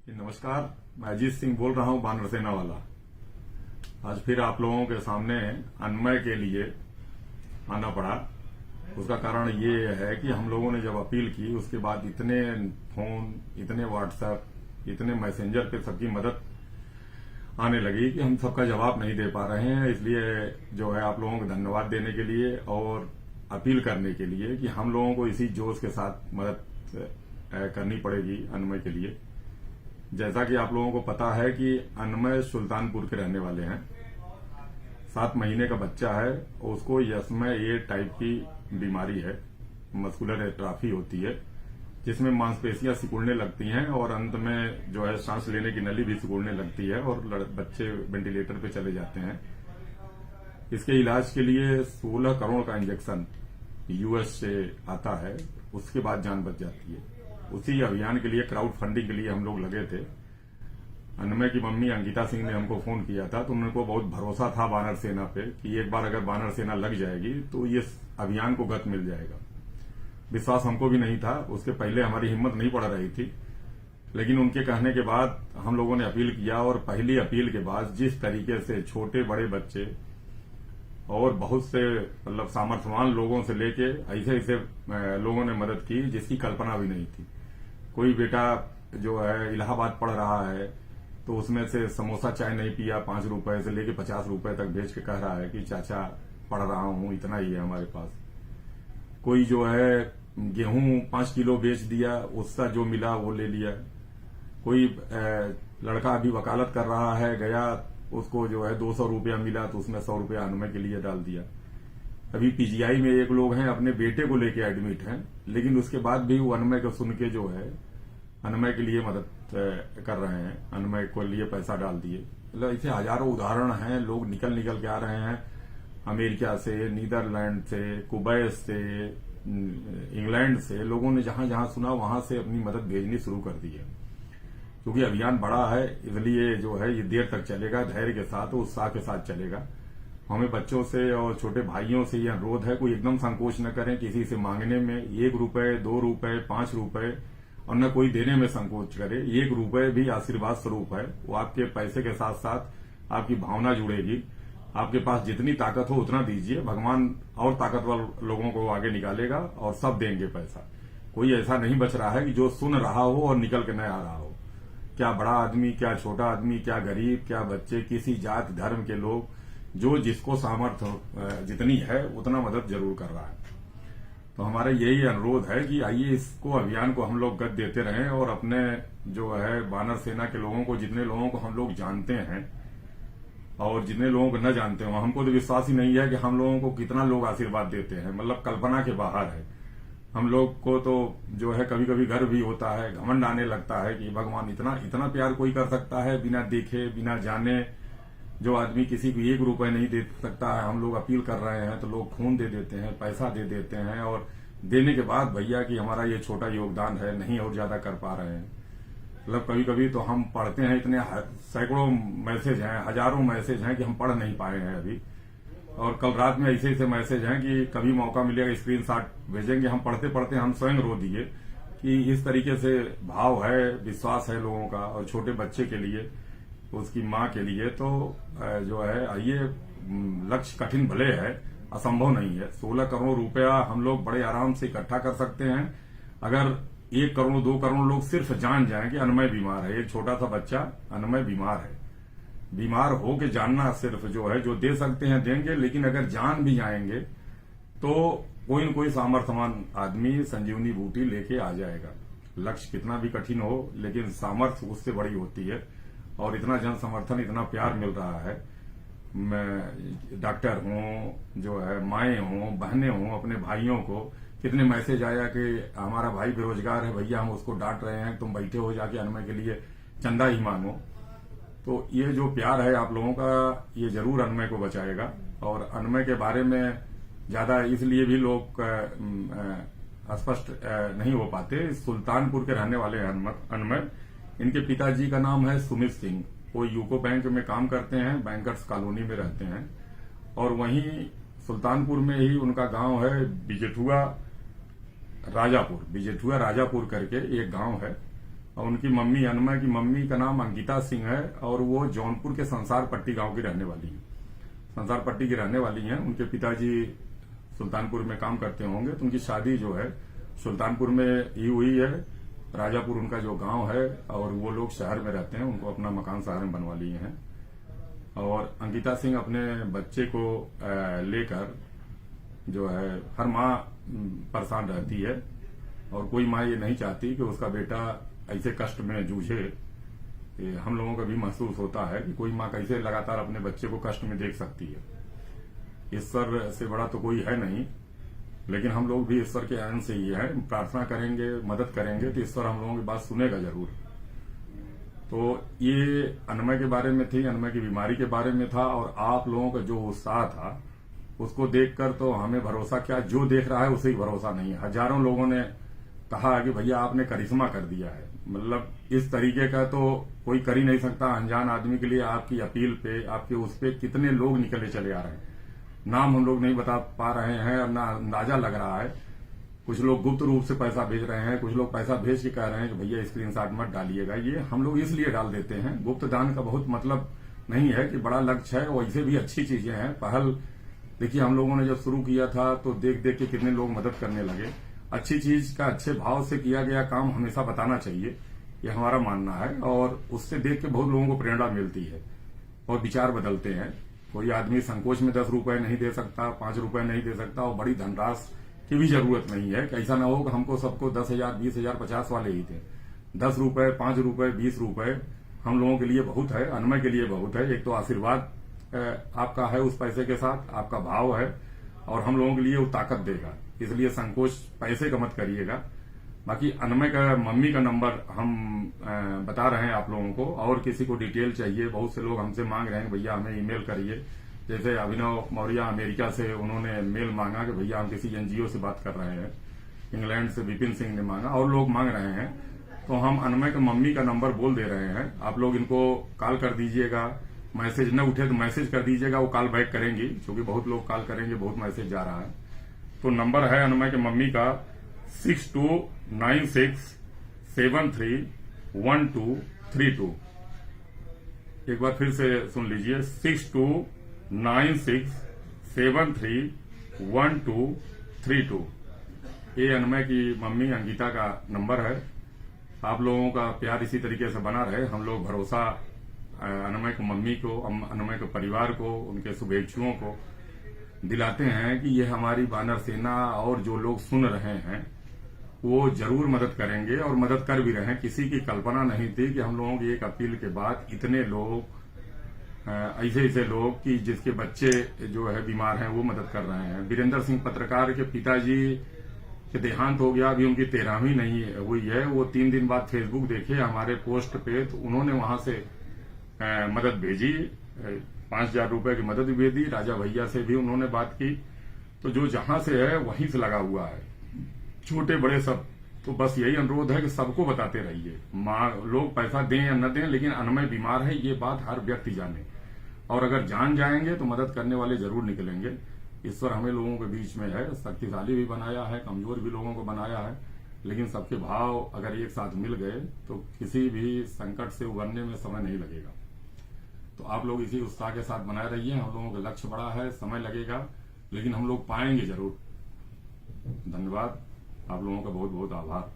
नमस्कार, मैं अजीत सिंह बोल रहा हूं, बानर सेना वाला। आज फिर आप लोगों के सामने अन्वय के लिए आना पड़ा। उसका कारण ये है कि हम लोगों ने जब अपील की उसके बाद इतने फोन, इतने व्हाट्सएप, इतने मैसेंजर पे सबकी मदद आने लगी कि हम सबका जवाब नहीं दे पा रहे हैं। इसलिए जो है आप लोगों को धन्यवाद देने के लिए और अपील करने के लिए कि हम लोगों को इसी जोश के साथ मदद करनी पड़ेगी अन्वय के लिए। जैसा कि आप लोगों को पता है कि अन्वय सुल्तानपुर के रहने वाले हैं। 7 महीने का बच्चा है। उसको यस्मा ए टाइप की बीमारी है, मस्कुलर एट्राफी होती है, जिसमें मांसपेशियां सिकुड़ने लगती हैं और अंत में जो है सांस लेने की नली भी सिकुड़ने लगती है और बच्चे वेंटिलेटर पे चले जाते हैं। इसके इलाज के लिए 16 करोड़ का इंजेक्शन यूएस से आता है, उसके बाद जान बच जाती है। उसी अभियान के लिए, क्राउड फंडिंग के लिए हम लोग लगे थे। अन्वय की मम्मी अंकिता सिंह ने हमको फोन किया था, तो उनको बहुत भरोसा था बानर सेना पे कि एक बार अगर बानर सेना लग जाएगी तो ये अभियान को गति मिल जाएगा। विश्वास हमको भी नहीं था, उसके पहले हमारी हिम्मत नहीं पड़ रही थी, लेकिन उनके कहने के बाद हम लोगों ने अपील किया और पहली अपील के बाद जिस तरीके से छोटे बड़े बच्चे और बहुत से मतलब सामर्थ्यवान लोगों से लेके ऐसे ऐसे लोगों ने मदद की जिसकी कल्पना भी नहीं थी। कोई बेटा जो है इलाहाबाद पढ़ रहा है तो उसमें से समोसा चाय नहीं पिया, 5 रुपए से लेके 50 रुपए तक भेज के कह रहा है कि चाचा पढ़ रहा हूं, इतना ही है हमारे पास। कोई जो है गेहूं 5 किलो बेच दिया, उसका जो मिला वो ले लिया। कोई लड़का अभी वकालत कर रहा है, गया, उसको जो है 200 रुपया मिला तो उसमें 100 रुपया अन्वय के लिए डाल दिया। अभी पीजीआई में एक लोग हैं, अपने बेटे को लेके एडमिट हैं, लेकिन उसके बाद भी वो अन्वय को सुन के जो है अन्वय के लिए मदद कर रहे हैं, अन्वय को लिए पैसा डाल दिए। मतलब ऐसे हजारों उदाहरण हैं। लोग निकल निकल के आ रहे हैं, अमेरिका से, नीदरलैंड से, कुवैत से, इंग्लैंड से। लोगों ने जहां जहां सुना वहां से अपनी मदद भेजनी शुरू कर दी है। क्योंकि अभियान बड़ा है, इसलिए जो है ये देर तक चलेगा, धैर्य के साथ, उत्साह के साथ चलेगा। हमें बच्चों से और छोटे भाइयों से यह अनुरोध है, कोई एकदम संकोच न करें किसी से मांगने में। 1 रुपए, 2 रुपए, 5 रुपए, और न कोई देने में संकोच करे। 1 रुपए भी आशीर्वाद स्वरूप है। वो आपके पैसे के साथ साथ आपकी भावना जुड़ेगी। आपके पास जितनी ताकत हो उतना दीजिए, भगवान और ताकतवर लोगों को आगे निकालेगा और सब देंगे पैसा। कोई ऐसा नहीं बच रहा है कि जो सुन रहा हो और निकल के न आ रहा हो। क्या बड़ा आदमी, क्या छोटा आदमी, क्या गरीब, क्या बच्चे, किसी जात धर्म के लोग, जो जिसको सामर्थ्य जितनी है उतना मदद जरूर कर रहा है। तो हमारा यही अनुरोध है कि आइए इसको, अभियान को हम लोग गति देते रहें और अपने जो है बानर सेना के लोगों को, जितने लोगों को हम लोग जानते हैं और जितने लोगों को न जानते हो, हमको तो विश्वास ही नहीं है कि हम लोगों को कितना लोग आशीर्वाद देते हैं। मतलब कल्पना के बाहर है। हम लोग को तो जो है कभी कभी गर्व भी होता है, घमंड आने लगता है कि भगवान इतना इतना प्यार कोई कर सकता है बिना देखे, बिना जाने। जो आदमी किसी को 1 रुपए नहीं दे सकता है, हम लोग अपील कर रहे हैं तो लोग खून दे देते हैं, पैसा दे देते हैं, और देने के बाद भैया कि हमारा ये छोटा योगदान है, नहीं और ज्यादा कर पा रहे हैं। मतलब कभी कभी तो हम पढ़ते हैं, इतने सैकड़ों मैसेज हैं, हजारों मैसेज हैं कि हम पढ़ नहीं पाए हैं अभी। और कल रात में ऐसे ऐसे मैसेज हैं कि कभी मौका मिलेगा स्क्रीनशॉट भेजेंगे। हम पढ़ते पढ़ते हम स्वयं रो दिए कि इस तरीके से भाव है, विश्वास है लोगों का। और छोटे बच्चे के लिए, उसकी माँ के लिए तो जो है ये लक्ष्य कठिन भले है, असंभव नहीं है। 16 करोड़ रुपया हम लोग बड़े आराम से इकट्ठा कर सकते हैं अगर 1 करोड़ 2 करोड़ लोग सिर्फ जान जाएं कि अन्वय बीमार है। एक छोटा सा बच्चा अन्वय बीमार है। बीमार हो के जानना सिर्फ जो है, जो दे सकते हैं देंगे, लेकिन अगर जान भी जाएंगे तो कोई न कोई सामर्थ्यवान आदमी संजीवनी बूटी लेके आ जाएगा। लक्ष्य कितना भी कठिन हो, लेकिन सामर्थ्य उससे बड़ी होती है। और इतना जन समर्थन, इतना प्यार मिल रहा है। मैं डॉक्टर हूं, जो है माएँ हों, बहनें हों, अपने भाइयों को कितने मैसेज आया कि हमारा भाई बेरोजगार है भैया, हम उसको डांट रहे हैं, तुम बैठे हो जाके अन्वय के लिए चंदा ही मांगो। तो ये जो प्यार है आप लोगों का, ये जरूर अन्वय को बचाएगा। और अन्वय के बारे में ज्यादा इसलिए भी लोग स्पष्ट नहीं हो पाते। सुल्तानपुर के रहने वाले हैं अन्वय। इनके पिताजी का नाम है सुमित सिंह। वो यूको बैंक में काम करते हैं, बैंकर्स कॉलोनी में रहते हैं। और वहीं सुल्तानपुर में ही उनका गांव है बिजेठुआ राजापुर करके एक गांव है। और उनकी मम्मी अनमय की मम्मी का नाम अंकिता सिंह है और वो जौनपुर के संसार पट्टी गांव की रहने वाली है। संसार पट्टी की रहने वाली हैं। उनके पिताजी सुल्तानपुर में काम करते होंगे, तो उनकी शादी जो है सुल्तानपुर में ही हुई है। राजापुर उनका जो गांव है और वो लोग शहर में रहते हैं, उनको अपना मकान शहर में बनवा लिए हैं। और अंकिता सिंह अपने बच्चे को लेकर जो है हर माँ परेशान रहती है और कोई माँ ये नहीं चाहती कि उसका बेटा ऐसे कष्ट में जूझे। हम लोगों को भी महसूस होता है कि कोई माँ कैसे लगातार अपने बच्चे को कष्ट में देख सकती है। ईश्वर से बड़ा तो कोई है नहीं, लेकिन हम लोग भी ईश्वर के आयन से ही है। प्रार्थना करेंगे, मदद करेंगे तो ईश्वर हम लोगों की बात सुनेगा जरूर। तो ये अनमय के बारे में थी, अनमय की बीमारी के बारे में था। और आप लोगों का जो उत्साह था उसको देखकर तो हमें भरोसा क्या, जो देख रहा है उसे ही भरोसा नहीं है। हजारों लोगों ने कहा कि भैया आपने करिश्मा कर दिया है। मतलब इस तरीके का तो कोई कर ही नहीं सकता। अनजान आदमी के लिए आपकी अपील पे, आपके उस पे कितने लोग निकले चले आ रहे हैं। नाम हम लोग नहीं बता पा रहे हैं और ना अंदाजा लग रहा है। कुछ लोग गुप्त रूप से पैसा भेज रहे हैं, कुछ लोग पैसा भेज के कह रहे हैं कि भैया स्क्रीनशॉट मत डालिएगा। ये हम लोग इसलिए डाल देते हैं। गुप्त दान का बहुत मतलब नहीं है कि बड़ा लक्ष्य है, वैसे भी अच्छी चीजें हैं। पहल देखिए, हम लोगों ने जब शुरू किया था तो देख देख के कितने लोग मदद करने लगे। अच्छी चीज का अच्छे भाव से किया गया काम हमेशा बताना चाहिए, ये हमारा मानना है। और उससे देख के बहुत लोगों को प्रेरणा मिलती है और विचार बदलते हैं। कोई आदमी संकोच में 10 रुपए नहीं दे सकता, 5 रुपए नहीं दे सकता और बड़ी धनराशि की भी जरूरत नहीं है। ऐसा ना हो कि हमको सबको 10,000, 20,000, 50 वाले ही थे। 10 रुपए, 5 रुपए, 20 रुपए हम लोगों के लिए बहुत है, अनमय के लिए बहुत है। एक तो आशीर्वाद आपका है उस पैसे के साथ, आपका भाव है और हम लोगों के लिए वो ताकत देगा। इसलिए संकोच पैसे का मत करिएगा। बाकी अनमय का मम्मी का नंबर हम बता रहे हैं आप लोगों को। और किसी को डिटेल चाहिए, बहुत से लोग हमसे मांग रहे हैं भैया हमें ईमेल करिए। जैसे अभिनव मौर्य अमेरिका से, उन्होंने मेल मांगा कि भैया हम किसी एनजीओ से बात कर रहे हैं। इंग्लैंड से विपिन सिंह ने मांगा और लोग मांग रहे हैं। तो हम अनमय के मम्मी का नंबर बोल दे रहे हैं। आप लोग इनको कॉल कर दीजिएगा। मैसेज न उठे तो मैसेज कर दीजिएगा, वो कॉल बैक करेंगी, क्योंकि बहुत लोग कॉल करेंगे, बहुत मैसेज जा रहा है। तो नंबर है अनमय के मम्मी का 6296731232। एक बार फिर से सुन लीजिए, 6296731232। ये अनमय की मम्मी अंकिता का नंबर है। आप लोगों का प्यार इसी तरीके से बना रहे। हम लोग भरोसा अनमय की मम्मी को, अनमय के परिवार को, उनके शुभेच्छुओं को दिलाते हैं कि ये हमारी वानर सेना और जो लोग सुन रहे हैं वो जरूर मदद करेंगे और मदद कर भी रहे हैं। किसी की कल्पना नहीं थी कि हम लोगों की एक अपील के बाद इतने लोग, ऐसे ऐसे लोग कि जिसके बच्चे जो है बीमार हैं वो मदद कर रहे हैं। वीरेंद्र सिंह पत्रकार के पिताजी के देहांत हो गया, अभी उनकी 13वीं नहीं हुई है। वो 3 दिन बाद फेसबुक देखे हमारे पोस्ट पे, तो उन्होंने वहां से मदद भेजी, 5,000 रुपए की मदद भी दी। राजा भैया से भी उन्होंने बात की। तो जो जहां से है वहीं से लगा हुआ है, छोटे बड़े सब। तो बस यही अनुरोध है कि सबको बताते रहिए। लोग पैसा दें या न दें, लेकिन अनमय बीमार है ये बात हर व्यक्ति जाने। और अगर जान जाएंगे तो मदद करने वाले जरूर निकलेंगे। ईश्वर हमें लोगों के बीच में है, शक्तिशाली भी बनाया है, कमजोर भी लोगों को बनाया है। लेकिन सबके भाव अगर एक साथ मिल गए तो किसी भी संकट से उबरने में समय नहीं लगेगा। तो आप लोग इसी उत्साह के साथ बनाए रहिए। हम लोगों का लक्ष्य बड़ा है, समय लगेगा, लेकिन हम लोग पाएंगे जरूर। धन्यवाद, आप लोगों का बहुत बहुत आभार।